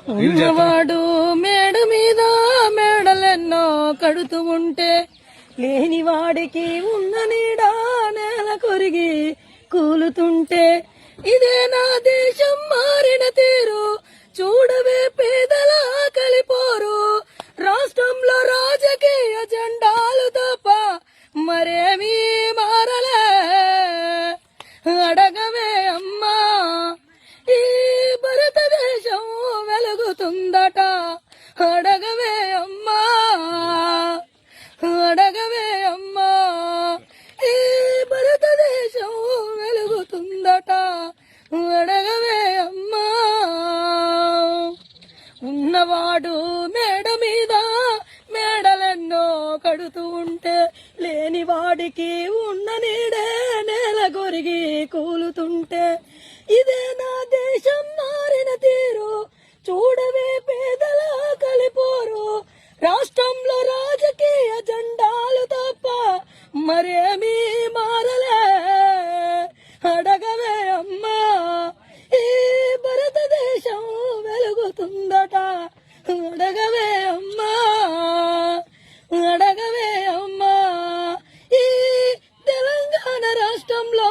ఉన్నవాడు మేడ మీద మేడలెన్నో కడుతూ ఉంటే లేని వాడికి ఉన్న నీడ నేల కొరిగి కూలుతుంటే ఇదే నా దేశం మారిన తీరు చూడవే పేదల కలిపోరు రాష్ట్రంలో రాజకీయ జెండాలు తప్ప మరేమీ మారలే అడగవే అమ్మా ఈ భారతదేశం వెలుగుతుందట అడగవే అమ్మా అడగవే అమ్మా ఈ భారతదేశం వెలుగుతుందట అడగవే అమ్మా ఉన్నవాడు మేడ మీద మేడలెన్నో కడుతూ ఉంటే లేని వాడికి ఉన్న నీడే నేల కొరిగి కూలుతుంటే ఇదే నా దేశం మారిన తీరు చూడవే పేదల కలిపోరు రాష్ట్రంలో రాజకీయ జెండాలు తప్ప మరేమీ మారలే అడగవే అమ్మా ఈ భారతదేశం వెలుగుతుందట అడగవే అమ్మా అడగవే అమ్మా ఈ తెలంగాణ రాష్ట్రంలో